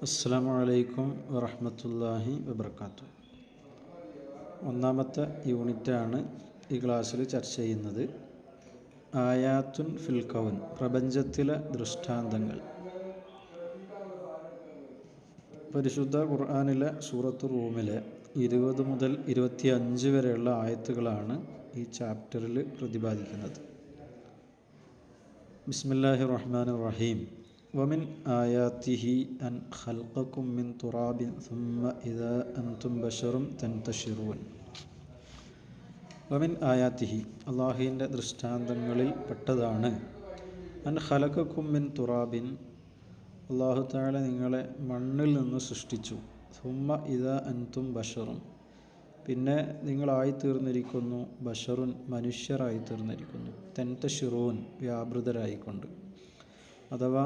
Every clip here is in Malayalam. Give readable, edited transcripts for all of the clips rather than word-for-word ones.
അസ്സലാമു അലൈക്കും വറഹ്മത്തുള്ളാഹി വബർക്കാത്തു. ഒന്നാമത്തെ യൂണിറ്റാണ് ഈ ക്ലാസ്സിൽ ചർച്ച ചെയ്യുന്നത്. ആയാത്തുൻ ഫിൽ കൗൻ, പ്രപഞ്ചത്തിലെ ദൃഷ്ടാന്തങ്ങൾ. പരിശുദ്ധ ഖുർആനിലെ സൂറത്ത് റൂമിലെ 20 മുതൽ 25 വരെയുള്ള ആയത്തുകളാണ് ഈ ചാപ്റ്ററിൽ പ്രതിപാദിക്കുന്നത്. ബിസ്മില്ലാഹിർ റഹ്മാനിർ റഹീം. വമിൻ ആയാത്തിഹി അൻ ഖൽഖക്കും മിൻ തുറാബിൻ സുമ്മ ഇദാ അൻതും ബശറുൻ തൻതശിറൂൻ. വമിൻ ആയാത്തിഹി, അള്ളാഹുവിൻ്റെ ദൃഷ്ടാന്തങ്ങളിൽ പെട്ടതാണ്. അൻ ഖലഖക്കും മിൻ തുറാബിൻ, അള്ളാഹു തആല നിങ്ങളെ മണ്ണിൽ നിന്ന് സൃഷ്ടിച്ചു. സുമ്മ ഇദാ അൻതും ബശറുൻ, പിന്നെ നിങ്ങളായിത്തീർന്നിരിക്കുന്നു. ബഷറുൻ, മനുഷ്യരായിത്തീർന്നിരിക്കുന്നു. തൻതശിറൂൻ, വ്യാപൃതരായിക്കൊണ്ട്. അഥവാ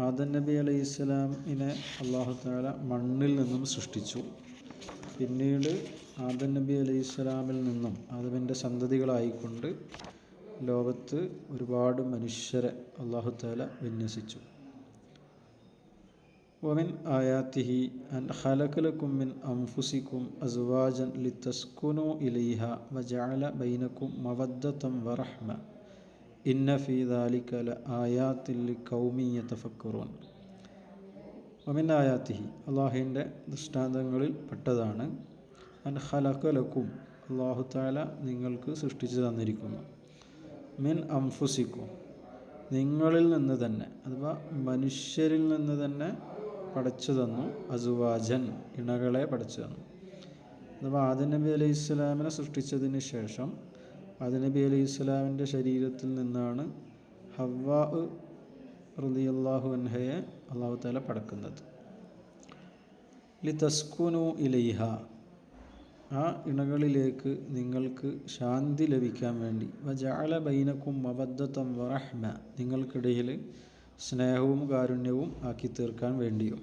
ആദം നബി അലൈഹിസ്സലാമിനെ അള്ളാഹു തആല മണ്ണിൽ നിന്നും സൃഷ്ടിച്ചു. പിന്നീട് ആദം നബി അലൈഹിസ്സലാമിൽ നിന്നും ആദമിൻ്റെ സന്തതികളായിക്കൊണ്ട് ലോകത്ത് ഒരുപാട് മനുഷ്യരെ അള്ളാഹു തആല വിന്യസിച്ചു. വമിൻ ആയാത്തിഹി അൻ ഖലഖ ലക്കും മിൻ അൻഫുസിക്കും അസ്വാജൻ ലിതസ്കുനൂ ഇലൈഹ വജഅല ബൈനക്കും മവദ്ദതൻ വറഹ്മ ഇന്ന ഫീ ദാലിക ലആയാത്തിൻ ലിഖൗമിൻ യതഫക്കറൂൻ. വമിൻ ആയാത്തിഹി, അള്ളാഹുവിൻ്റെ ദൃഷ്ടാന്തങ്ങളിൽ പെട്ടതാണ്. അൻ ഖലഖ ലക്കും, അള്ളാഹു തആല നിങ്ങൾക്ക് സൃഷ്ടിച്ചു തന്നിരിക്കുന്നു. മിൻ അൻഫുസിക്കും, നിങ്ങളിൽ നിന്ന് തന്നെ, അഥവാ മനുഷ്യരിൽ നിന്ന് തന്നെ പടച്ചു തന്നു. അസുവാജൻ, ഇണകളെ പടച്ചു തന്നു. അഥവാ ആദം നബി അലൈഹി സ്വലാമിനെ സൃഷ്ടിച്ചതിന് ശേഷം ആദം നബി അലൈഹി സ്വലാമിൻ്റെ ശരീരത്തിൽ നിന്നാണ് ഹവ്വാ റളിയല്ലാഹു അൻഹയെ അള്ളാഹു തആല പടക്കുന്നത്. ലിതസ്കുനു ഇലൈഹ, ആ ഇണകളിലേക്ക് നിങ്ങൾക്ക് ശാന്തി ലഭിക്കാൻ വേണ്ടി. വജഅല ബൈനക്കും മവദ്ദതൻ വറഹ്മ, നിങ്ങൾക്കിടയിൽ സ്നേഹവും കാരുണ്യവും ആക്കി തീർക്കാൻ വേണ്ടിയും.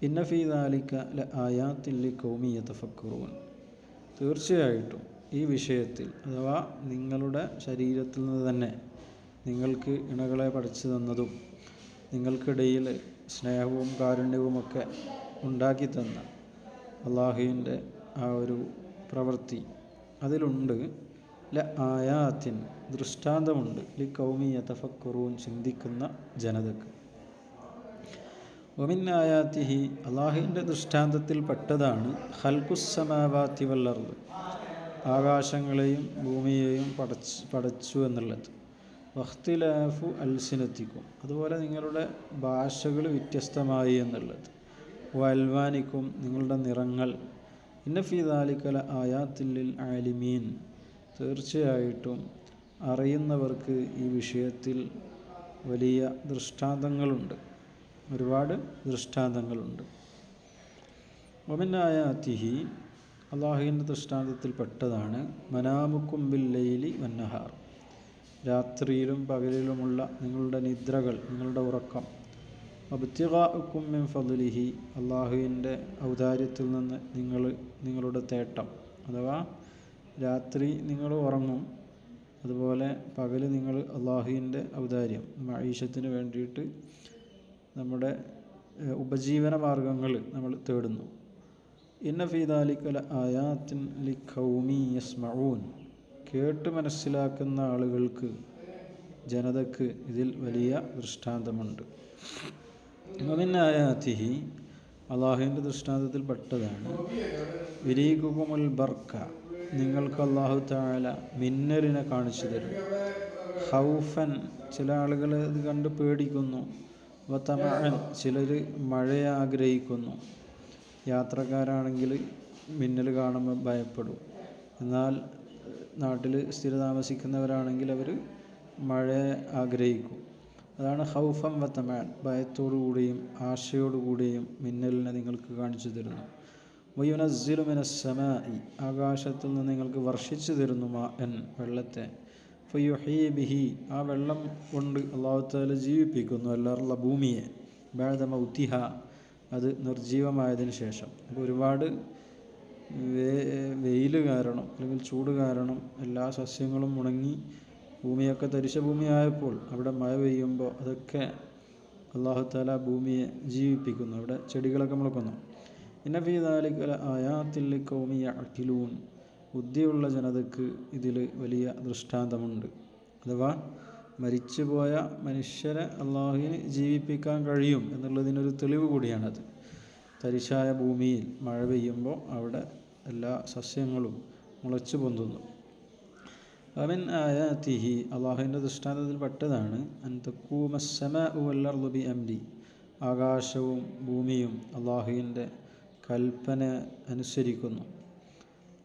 ഇന്ന ഫീ ദാലിക ലആയാത്തിൻ ലിഖൗമിൻ യതഫക്കറൂൻ, തീർച്ചയായിട്ടും ഈ വിഷയത്തിൽ, അഥവാ നിങ്ങളുടെ ശരീരത്തിൽ നിന്ന് തന്നെ നിങ്ങൾക്ക് ഇണകളെ പഠിച്ചു തന്നതും നിങ്ങൾക്കിടയിൽ സ്നേഹവും കാരുണ്യവുമൊക്കെ ഉണ്ടാക്കി തന്ന അള്ളാഹുവിൻ്റെ ആ ഒരു പ്രവൃത്തി, അതിലുണ്ട് ലആയാത്തിൻ, ദൃഷ്ടാന്തമുണ്ട്. ലിഖൗമിൻ യതഫക്കറൂൻ, ചിന്തിക്കുന്ന ജനതക്ക്. വമിൻ ആയാത്തിഹി, അള്ളാഹുവിൻ്റെ ദൃഷ്ടാന്തത്തിൽ പെട്ടതാണ് ഖൽഖുസ്സമാവാതി വൽ അർദ്, ആകാശങ്ങളെയും ഭൂമിയെയും പടച്ചു എന്നുള്ളത്. വഖ്തിലാഫു അൽസിനത്തിക്കും, അതുപോലെ നിങ്ങളുടെ ഭാഷകൾ വ്യത്യസ്തമായി എന്നുള്ളത്. വൽവാനിക്കും, നിങ്ങളുടെ നിറങ്ങൾ. ഇന്ന ഫീ ദാലിക ലആയാത്തിൻ ലിൽ ആലിമീൻ, തീർച്ചയായിട്ടും അറിയുന്നവർക്ക് ഈ വിഷയത്തിൽ വലിയ ദൃഷ്ടാന്തങ്ങളുണ്ട്, ഒരുപാട് ദൃഷ്ടാന്തങ്ങളുണ്ട്. വമിൻ ആയാത്തിഹി, അള്ളാഹുവിൻ്റെ ദൃഷ്ടാന്തത്തിൽ പെട്ടതാണ് മനാമുക്കും ബിൽ ലൈലി വന്നഹാർ, രാത്രിയിലും പകലിലുമുള്ള നിങ്ങളുടെ നിദ്രകൾ, നിങ്ങളുടെ ഉറക്കം. വബ്തിഗാഉക്കും മിൻ ഫദ്ലിഹി, അള്ളാഹുവിൻ്റെ ഔദാര്യത്തിൽ നിന്ന് നിങ്ങളുടെ തേട്ടം. അഥവാ രാത്രി നിങ്ങൾ ഉറങ്ങും, അതുപോലെ പകൽ നിങ്ങൾ അള്ളാഹുവിൻ്റെ ഔദാര്യം, മഈശത്തിന് വേണ്ടിയിട്ട് നമ്മുടെ ഉപജീവന മാർഗങ്ങൾ നമ്മൾ തേടുന്നു. ഇന്ന ഫീ ദാലിക ലആയാത്തിൻ ലിഖൗമിൻ യസ്മഊൻ, കേട്ട് മനസ്സിലാക്കുന്ന ആളുകൾക്ക്, ജനതക്ക് ഇതിൽ വലിയ ദൃഷ്ടാന്തമുണ്ട്. വമിൻ ആയാത്തിഹി, അള്ളാഹുവിൻ്റെ ദൃഷ്ടാന്തത്തിൽ പെട്ടതാണ് യുരീകുകുമുൽ ബർക്ക, നിങ്ങൾക്ക് അള്ളാഹു തആല മിന്നലിനെ കാണിച്ചു തരും. ഖൗഫൻ, ചില ആളുകൾ ഇത് കണ്ട് പേടിക്കുന്നു. വതമഅൻ, ചിലർ മഴയെ ആഗ്രഹിക്കുന്നു. യാത്രക്കാരാണെങ്കിൽ മിന്നൽ കാണുമ്പോൾ ഭയപ്പെടും. എന്നാൽ നാട്ടിൽ സ്ഥിരതാമസിക്കുന്നവരാണെങ്കിൽ അവർ മഴയെ ആഗ്രഹിക്കും. അതാണ് ഖൗഫൻ വതമഅൻ, ഭയത്തോടുകൂടിയും ആശയോടുകൂടിയും മിന്നലിനെ നിങ്ങൾക്ക് കാണിച്ചു തരുന്നു. വയുനസ്സിലു മിനസ്സമാഇ, ആകാശത്തിൽ നിന്ന് നിങ്ങൾക്ക് വർഷിച്ചു തരുന്നു. മാഅൻ, വെള്ളത്തെ. ഫയുഹീ ബിഹി, ആ വെള്ളം കൊണ്ട് അല്ലാഹു തആല ജീവിപ്പിക്കുന്നു. അൽ-അർള, ഭൂമിയെ. ബഅദ മൗതിഹ, അത് നിർജീവമായതിന് ശേഷം. അപ്പോൾ ഒരുപാട് വെയിൽ കാരണം അല്ലെങ്കിൽ ചൂട് കാരണം എല്ലാ സസ്യങ്ങളും ഉണങ്ങി ഭൂമിയൊക്കെ തരിശ ഭൂമിയായപ്പോൾ അവിടെ മഴ പെയ്യുമ്പോൾ അതൊക്കെ അള്ളാഹു തആല ഭൂമിയെ ജീവിപ്പിക്കുന്നു. അവിടെ ചെടികളൊക്കെ മുളക്കുന്നു. ഇന്ന ഫീ ദാലിക ലആയാത്തിൻ ലിഖൗമി യഅഖിലൂൻ. ബുദ്ധിയുള്ള ജനതയ്ക്ക് ഇതിൽ വലിയ ദൃഷ്ടാന്തമുണ്ട്. അഥവാ മരിച്ചുപോയ മനുഷ്യരെ അള്ളാഹുവിന് ജീവിപ്പിക്കാൻ കഴിയും എന്നുള്ളതിനൊരു തെളിവ് കൂടിയാണത്. തരിശായ ഭൂമിയിൽ മഴ പെയ്യുമ്പോൾ അവിടെ എല്ലാ സസ്യങ്ങളും മുളച്ചു പൊന്തുന്നു. അവൻ ആയാതിഹി, അള്ളാഹുവിൻ്റെ ദൃഷ്ടാന്തത്തിൽ പെട്ടതാണ് അൻ തഖൂമ അസ്സമാഉ വൽ അർളു ബി അംരി, ആകാശവും ഭൂമിയും അള്ളാഹുവിൻ്റെ കൽപ്പന അനുസരിക്കുന്നു,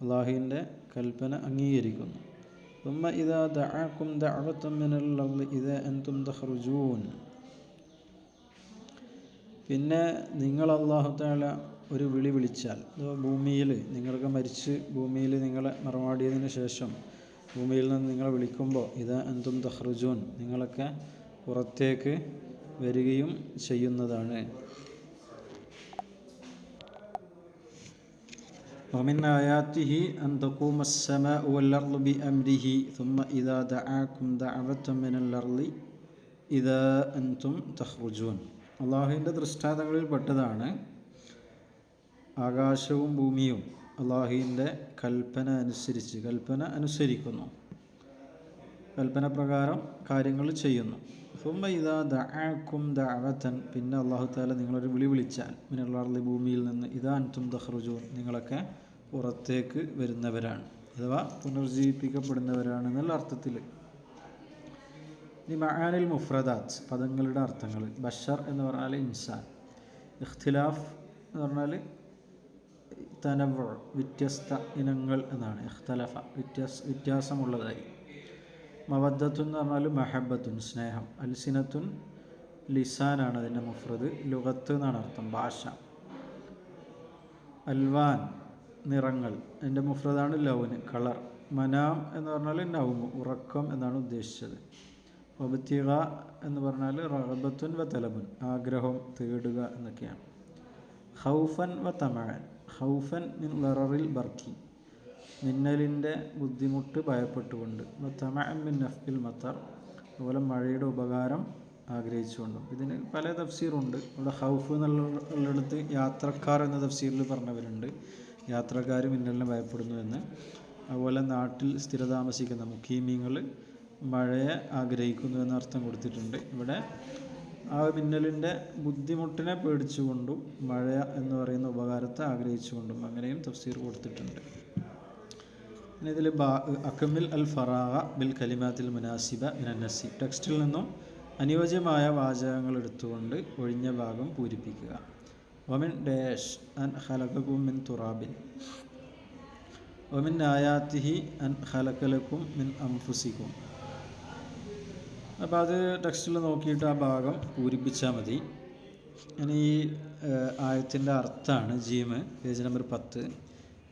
അള്ളാഹുവിൻ്റെ കൽപ്പന അംഗീകരിക്കുന്നു. ثم إذا دعاكم دعوة من الأرض إذا أنتم تخرجون. പിന്നെ നിങ്ങൾ അല്ലാഹു തആല ഒരു വിളി വിളിച്ചാൽ, ഭൂമിയിൽ നിങ്ങൾക്ക് മരിച്ച് ഭൂമിയിൽ നിങ്ങളെ മറമാടിയതിന് ശേഷം ഭൂമിയിൽ നിന്ന് നിങ്ങളെ വിളിക്കുമ്പോൾ ഇദാ അൻതും തഖ്റുജൂൻ, നിങ്ങളൊക്കെ പുറത്തേക്ക് വരികയും ചെയ്യുന്നതാണ്. ومن آياته أن تقوم السماء والأرض بأمره ثم إذا دعاكم دعوة من الأرض إذا أنتم تخرجون. അള്ളാഹുവിൻ്റെ ദൃഷ്ടാന്തങ്ങളിൽ പെട്ടതാണ് ആകാശവും ഭൂമിയും അള്ളാഹുവിൻ്റെ കൽപ്പന അനുസരിക്കുന്നു, കൽപ്പന പ്രകാരം കാര്യങ്ങൾ ചെയ്യുന്നു. ثم إذا دعاكم دعوة, പിന്നെ അള്ളാഹു തആല നിങ്ങളൊരു വിളി വിളിച്ചാൽ മിനൽ അർളി, ഭൂമിയിൽ നിന്ന് ഇദാ അൻതും തഖ്റുജൂൻ, നിങ്ങളൊക്കെ പുറത്തേക്ക് വരുന്നവരാണ്, അഥവാ പുനർജീവിപ്പിക്കപ്പെടുന്നവരാണെന്നുള്ള അർത്ഥത്തിൽ. ഇനി മആനിൽ മുഫ്രദാത്ത്, പദങ്ങളുടെ അർത്ഥങ്ങൾ. ബഷർ എന്ന് പറഞ്ഞാൽ ഇൻസാൻ, ഇഖ്തിലാഫ് എന്ന് പറഞ്ഞാൽ തനവ്വു, വ്യത്യസ്ത ഇനങ്ങൾ എന്നാണ്. ഇഖ്തലഫ, വ്യത്യാസമുള്ളതായി. മവദ്ദത്തുൻ എന്ന് പറഞ്ഞാൽ മഹബത്തുൻ, സ്നേഹം. അൽസിനത്തുൻ, ലിസാനാണ് അതിൻ്റെ മുഫ്രദ്. ലുഗത്ത് എന്നാണ് അർത്ഥം, ഭാഷ. അൽവാൻ, നിറങ്ങൾ. അതിൻ്റെ മുഫ്രദാണ് ലൗന്, കളർ. മനാം എന്ന് പറഞ്ഞാൽ നൗമ്, ഉറക്കം എന്നാണ് ഉദ്ദേശിച്ചത്. വബ്തിഗ എന്ന് പറഞ്ഞാൽ റഗബത്തുൻ വ തലബുൻ, ആഗ്രഹം, തേടുക എന്നൊക്കെയാണ്. ഖൗഫൻ വ തമഅൻ. ഖൗഫൻ മിൻ ലററിൽ ബർക്കി, മിന്നലിൻ്റെ ബുദ്ധിമുട്ട് ഭയപ്പെട്ടുകൊണ്ട്. തമഅൻ മിൻ നഫ്ഇൽ മത്തർ, അതുപോലെ മഴയുടെ ഉപകാരം ആഗ്രഹിച്ചുകൊണ്ടും. ഇതിന് പല തഫ്സീറുണ്ട്. ഇവിടെ ഖൗഫ് എന്നുള്ളിടത്ത് യാത്രക്കാർ എന്ന തഫ്സീറിൽ പറഞ്ഞവരുണ്ട്, യാത്രക്കാർ മിന്നലിനെ ഭയപ്പെടുന്നു എന്ന്. അതുപോലെ നാട്ടിൽ സ്ഥിരതാമസിക്കുന്ന മുഖീമീങ്ങൾ മഴയെ ആഗ്രഹിക്കുന്നു എന്ന അർത്ഥം കൊടുത്തിട്ടുണ്ട്. ഇവിടെ ആ മിന്നലിൻ്റെ ബുദ്ധിമുട്ടിനെ പേടിച്ചുകൊണ്ടും മഴ എന്ന് പറയുന്ന ഉപകാരത്തെ ആഗ്രഹിച്ചുകൊണ്ടും അങ്ങനെയും തഫ്സീർ കൊടുത്തിട്ടുണ്ട്. പിന്നെ ഇതിൽ അക്മിൽ അൽ ഫറാഗ ബിൽ കലിമാത്തിൽ മുനാസിബ മിനൻ നസി, ടെക്സ്റ്റിൽ നിന്നും അനുയോജ്യമായ വാചകങ്ങൾ എടുത്തുകൊണ്ട് ഒഴിഞ്ഞ ഭാഗം പൂരിപ്പിക്കുക. വമിൻ ഡാഷ് അൻ ഖലഖകും മിൻ തുറാബിൻ വമിൻ ആയാതിഹി അൻ ഖലഖലകും മിൻ അൻഫുസികും. അപ്പോൾ അത് ടെക്സ്റ്റിൽ നോക്കിയിട്ട് ആ ഭാഗം പൂരിപ്പിച്ചാൽ മതി. ഇനി ഈ ആയത്തിൻ്റെ അർത്ഥമാണ് ജീമ്, പേജ് നമ്പർ 10.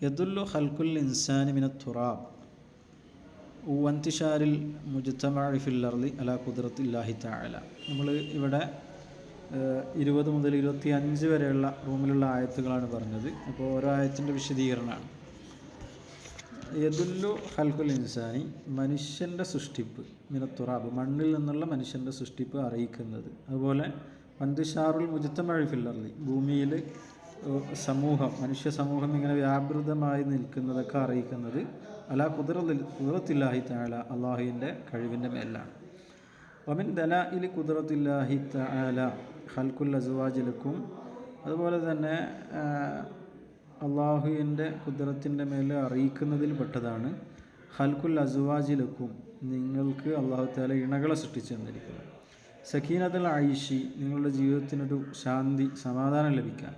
യദുല്ലു ഖൽഖുൽ ഇൻസാനി മിന തുറാബ് വൻതിഷാരിൽ മുജ്തമഇ ഫിൽ അർളി അലാ ഖുദ്റത്തില്ലാഹി തആല. നമ്മൾ ഇവിടെ 20 മുതൽ 25 വരെയുള്ള റൂമിലുള്ള ആയത്തുകളാണ് പറഞ്ഞത്. അപ്പോൾ ഓരോ ആയത്തിൻ്റെ വിശദീകരണമാണ്. യദുല്ലു ഖൽഖുൽ ഇൻസാനി, മനുഷ്യൻ്റെ സൃഷ്ടിപ്പ്, മിന തുറാബ്, മണ്ണിൽ നിന്നുള്ള മനുഷ്യൻ്റെ സൃഷ്ടിപ്പ് അറിയിക്കുന്നത്. അതുപോലെ വൻതിഷാറുൽ മുജ്തമഇ ഫിൽ അർളി, ഭൂമിയിൽ സമൂഹം, മനുഷ്യ സമൂഹം ഇങ്ങനെ വ്യാപൃതമായി നിൽക്കുന്നതൊക്കെ അറിയിക്കുന്നത് അലാ ഖുദ്റത്തില്ലാഹി തആല, അള്ളാഹുവിൻ്റെ കഴിവിൻ്റെ മേലാണ്. വമിൻ ദലാഇലി ഖുദ്റത്തില്ലാഹി തആല ഖൽഖുൽ അസ്വാജി ലക്കും, അതുപോലെ തന്നെ അള്ളാഹുവിൻ്റെ ഖുദ്റത്തിൻ്റെ മേൽ അറിയിക്കുന്നതിൽ പെട്ടതാണ് ഖൽഖുൽ അസ്വാജി ലക്കും, നിങ്ങൾക്ക് അള്ളാഹു തആല ഇണകളെ സൃഷ്ടിച്ചു തന്നിരിക്കുന്നു. സക്കീനത്തുൽ ഐഷി, നിങ്ങളുടെ ജീവിതത്തിനൊരു ശാന്തി, സമാധാനം ലഭിക്കാൻ.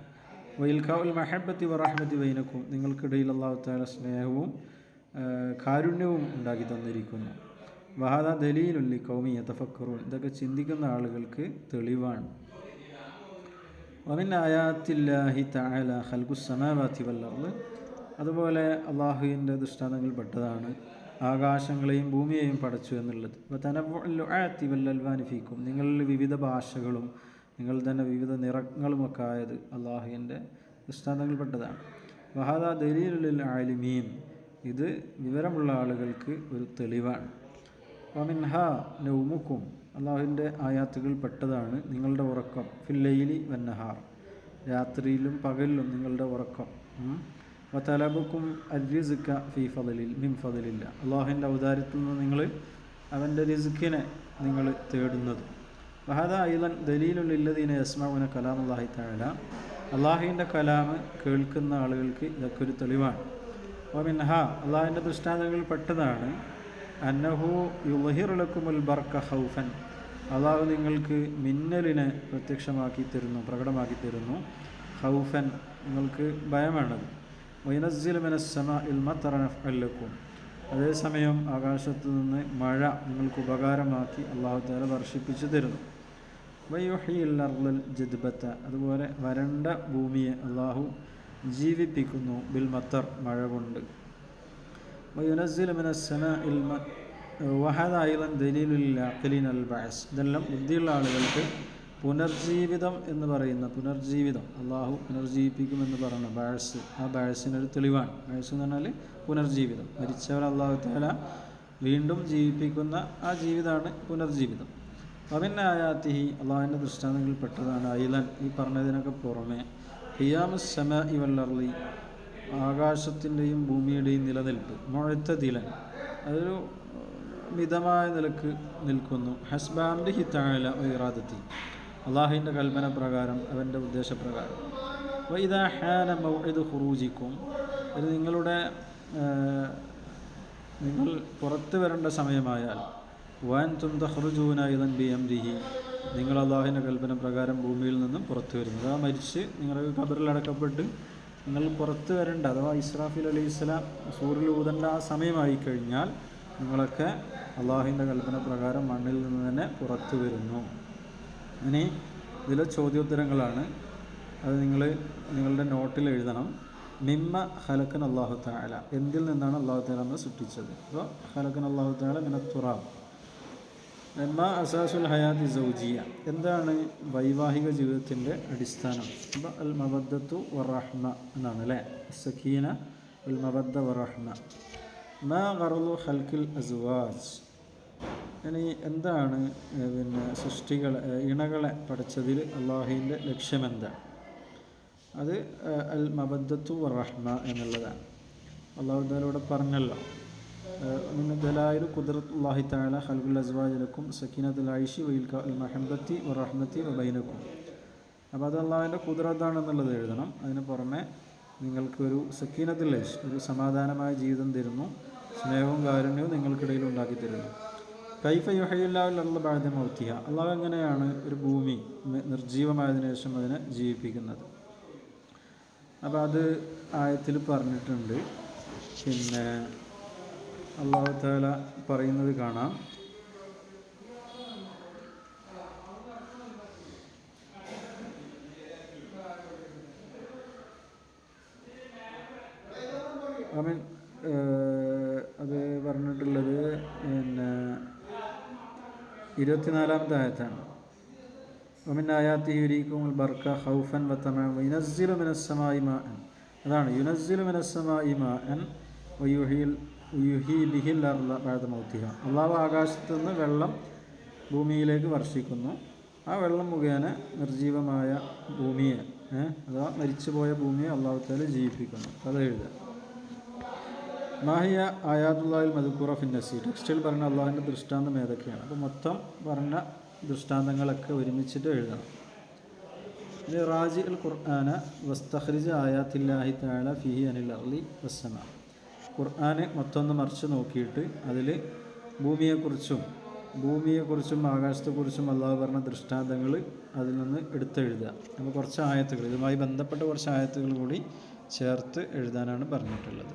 വഇൽഖാഉൽ മഹബ്ബത്തി വറഹ്മത്തി ബൈനക്കും, നിങ്ങൾക്കിടയിൽ അള്ളാഹു തആല സ്നേഹവും കാരുണ്യവും ഉണ്ടാക്കി തന്നിരിക്കുന്നു. വഹാദാ ദലീലുൻ ലിഖൗമി യതഫക്കറൂൻ, ഇതൊക്കെ ചിന്തിക്കുന്ന ആളുകൾക്ക് തെളിവാണ്. വമിൻ ആയാത്തില്ലാഹി തആല ഖൽഖുസ് സമാവാതി വൽ അർള്, അതുപോലെ അള്ളാഹുവിൻ്റെ ദൃഷ്ടാന്തങ്ങളിൽ പെട്ടതാണ് ആകാശങ്ങളെയും ഭൂമിയെയും പടച്ചു എന്നുള്ളത്. വതനവ്വുൽ ലുആത്തി വൽ അൽവാനി ഫീക്കും, നിങ്ങളിൽ വിവിധ ഭാഷകളും നിങ്ങൾ തന്നെ വിവിധ നിറങ്ങളുമൊക്കെ ആയത് അള്ളാഹുവിൻ്റെ ദൃഷ്ടാന്തങ്ങളിൽപ്പെട്ടതാണ്. വഹാദാ ദലീലുൽ ആലിമീൻ, ഇത് വിവരമുള്ള ആളുകൾക്ക് ഒരു തെളിവാണ്. വമിൻഹാ നൗമുക്കും, അള്ളാഹുവിൻ്റെ ആയാത്തുകൾ പെട്ടതാണ് നിങ്ങളുടെ ഉറക്കം ഫില്ലൈലി വന്നഹാർ, രാത്രിയിലും പകലിലും നിങ്ങളുടെ ഉറക്കം. വതലബുക്കും അർരിസ്ക ഫീ ഫദലിൽ മിൻ ഫദലില്ല, അള്ളാഹുവിൻ്റെ ഔദാര്യത്തിൽ നിന്ന് നിങ്ങൾ അവൻ്റെ റിസ്ക്കിനെ നിങ്ങൾ തേടുന്നത്. വഹദ ഐലൻ ദലീലുൽ ഇല്ലദീന യസ്മഊന കലാമുല്ലാഹി തആല, അള്ളാഹുവിൻ്റെ കലാം കേൾക്കുന്ന ആളുകൾക്ക് ഇതൊക്കെ ഒരു തെളിവാണ്. വമിൻഹ, അള്ളാഹുവിൻ്റെ ദൃഷ്ടാന്തങ്ങളിൽ പെട്ടതാണ് അന്നഹു യുളഹിറു ലക്കുമുൽ ബർക ഖൗഫൻ, അള്ളാഹു നിങ്ങൾക്ക് മിന്നലിനെ പ്രത്യക്ഷമാക്കി തരുന്നു, പ്രകടമാക്കി തരുന്നു. ഖൗഫൻ, നിങ്ങൾക്ക് ഭയമാണത്. വയനസ്സിലു മിനസ് സമാഇൽ മതറ നഫ്അൻ ലക്കും, അതേസമയം ആകാശത്തു നിന്ന് മഴ നിങ്ങൾക്ക് ഉപകാരമാക്കി അള്ളാഹു തആല വർഷിപ്പിച്ചു തരുന്നു. വയുഹ്യിൽ അർളൽ ജദ്ബത, അതുപോലെ വരണ്ട ഭൂമിയെ അള്ളാഹു ജീവിപ്പിക്കുന്നു. ബിൽ മത്തർ, മഴ കൊണ്ട്. വയുനസ്സിലു മിനസ് സമാഇൽ വഹദ ഐലൻ ദലീലുൽ അഖ്ലിൻ അൽ ബഅസ്, ഇതെല്ലാം ബുദ്ധിയുള്ള ആളുകൾക്ക് പുനർജീവിതം എന്ന് പറയുന്ന പുനർജീവിതം, അള്ളാഹു പുനർജീവിപ്പിക്കുമെന്ന് പറയുന്ന ബഅസ്, ആ ബഅസിനൊരു തെളിവാണ്. ബഅസ് എന്ന് പറഞ്ഞാൽ പുനർജീവിതം, മരിച്ചവർ അള്ളാഹു തആല വീണ്ടും ജീവിപ്പിക്കുന്ന ആ ജീവിതമാണ് പുനർജീവിതം. വമിൻ ആയാതിഹി, അള്ളാഹുവിൻ്റെ ദൃഷ്ടാന്തങ്ങളിൽ പെട്ടതാണ് ഐലൻ, ഈ പറഞ്ഞതിനൊക്കെ പുറമെ ഖിയാമുസ് സമാഇ വൽ അർളി, ആകാശത്തിൻ്റെയും ഭൂമിയുടെയും നിലനിൽപ്പ്. മുഅ്തദിലൻ, അതൊരു മിതമായ നിലക്ക് നിൽക്കുന്നു. ഹസ്ബാംരിഹി തആല വ ഇറാദത്തി, അള്ളാഹുവിൻ്റെ കൽപ്പന പ്രകാരം, അവൻ്റെ ഉദ്ദേശപ്രകാരം. വഇദാ ഹാന മൗഇദു ഖുറൂജിക്കും, നിങ്ങൾ പുറത്തു വരേണ്ട സമയമായാൽ, വഅൻതും തഖ്റുജൂന ഇദൻ ബിഅംരിഹി, നിങ്ങൾ അള്ളാഹുവിൻ്റെ കൽപ്പന പ്രകാരം ഭൂമിയിൽ നിന്നും പുറത്തു വരുന്നത്. അഥവാ മരിച്ച് നിങ്ങൾ ഖബറിൽ അടക്കപ്പെട്ട് നിങ്ങൾ പുറത്തു വരേണ്ട, അഥവാ ഇസ്രാഫീൽ അലൈഹിസ്സലാം സൂറിൽ ഊതേണ്ട ആ സമയമായി കഴിഞ്ഞാൽ നിങ്ങളൊക്കെ അള്ളാഹുവിൻ്റെ കൽപ്പന പ്രകാരം മണ്ണിൽ നിന്ന് തന്നെ പുറത്തു വരുന്നു. ഇനി ഇതിലെ ചോദ്യോത്തരങ്ങളാണ്, അത് നിങ്ങളുടെ നോട്ടിൽ എഴുതണം. മിമ്മ ഖലഖന അല്ലാഹു തആല, എന്തിൽ നിന്നാണ് അല്ലാഹു തആല നമ്മളെ സൃഷ്ടിച്ചത്? അപ്പോൾ ഖലഖന അല്ലാഹു തആല മിനത് തുറാബ്. മാ അസാസുൽ ഹയാത്തി സൗജിയ, എന്താണ് വൈവാഹിക ജീവിതത്തിൻ്റെ അടിസ്ഥാനം? അപ്പോൾ അൽ മവദ്ദത്തു വറഹ്മ എന്നാണ് അല്ലേ, സക്കീന അൽ മവദ്ദ വറഹ്മ. മാ ഗറളു ഖൽഖിൽ അസ്വാജ്, ഇനി എന്താണ് ഇണകളെ പഠിച്ചതിൽ അള്ളാഹുവിൻ്റെ ലക്ഷ്യമെന്താണ്? അത് അൽ മവദ്ദത്തു വറഹ്മ എന്നുള്ളതാണ്. അള്ളാഹു തആല ഇവിടെ പറഞ്ഞല്ലോ, മിൻ ദലായിലു ഖുദ്റത്തുല്ലാഹി തആല ഖൽഖുൽ അസ്വാജ് ലക്കും സക്കീനത്തുൽ ഐശി വഇൽഖാഉൽ മഹബ്ബത്തി വറഹ്മത്തി വബൈനക്കും. അപ്പോൾ അത് അള്ളാഹുവിൻ്റെ ഖുദ്റത്താണെന്നുള്ളത് എഴുതണം. അതിന് പുറമെ നിങ്ങൾക്കൊരു സക്കീനത്തുൽ ഐശ്, ഒരു സമാധാനമായ ജീവിതം തരുന്നു, സ്നേഹവും കാരുണ്യവും നിങ്ങൾക്കിടയിൽ ഉണ്ടാക്കി തരുന്നു. കൈഫ യുഹയ്യില്ലാഹുൽ അർള ബഅദ മൗതിഹ, അള്ളാഹു എങ്ങനെയാണ് ഒരു ഭൂമി നിർജീവമായതിനു ശേഷം അതിനെ ജീവിപ്പിക്കുന്നത്? അപ്പോൾ അത് ആയത്തിൽ പറഞ്ഞിട്ടുണ്ട്. പിന്നെ അല്ലാഹു തആല പറയുന്നത് കാണാം, അത് പറഞ്ഞിട്ടുള്ളത് പിന്നെ 24-ാമത്തെ ആയത്താണ്. വമിൻ ആയാതിഹി യുരീകുമുൽ ബർക ഖൗഫൻ വതമഅൻ വയുനസ്സിലു മിനസ് സമാഇ മാഅൻ, അതാണ് യുനസ്സിലു മിനസ് സമാഇ മാഅൻ വയുഹീ ബിഹിൽ അർള ബഅദ മൗതിഹ, അള്ളാഹു ആകാശത്തു നിന്ന് വെള്ളം ഭൂമിയിലേക്ക് വർഷിക്കുന്നു. ആ വെള്ളം മുഖേന നിർജീവമായ ഭൂമിയെ, അഥവാ മരിച്ചുപോയ ഭൂമിയെ അള്ളാഹു തആല ജീവിപ്പിക്കുന്നു. അത് എഴുതുക. മാഹിയ ആയാതുല്ലാഹിൽ മദ്കൂറ ഫിൻ നസീർ, ടെക്സ്റ്റിൽ പറഞ്ഞ അള്ളാഹുവിൻ്റെ ദൃഷ്ടാന്തം ഏതൊക്കെയാണ്? അപ്പോൾ മൊത്തം പറഞ്ഞ ദൃഷ്ടാന്തങ്ങളൊക്കെ ഒരുമിച്ചിട്ട് എഴുതണം. ഇനി റാജി അൽ ഖുർആന വസ്തഖ്രിജ് ആയാത്തില്ലാഹി തആല ഫീഹി അനിൽ അർളി വസ്സമാ, ഖുർആനെ മൊത്തം ഒന്ന് മറിച്ച് നോക്കിയിട്ട് അതിൽ ഭൂമിയെക്കുറിച്ചും ആകാശത്തെക്കുറിച്ചും അള്ളാഹു പറഞ്ഞ ദൃഷ്ടാന്തങ്ങൾ അതിൽ നിന്ന് എടുത്തെഴുതുക. അപ്പോൾ കുറച്ച് ആയത്തുകൾ, ഇതുമായി ബന്ധപ്പെട്ട കുറച്ച് ആയത്തുകൾ കൂടി ചേർത്ത് എഴുതാനാണ് പറഞ്ഞിട്ടുള്ളത്.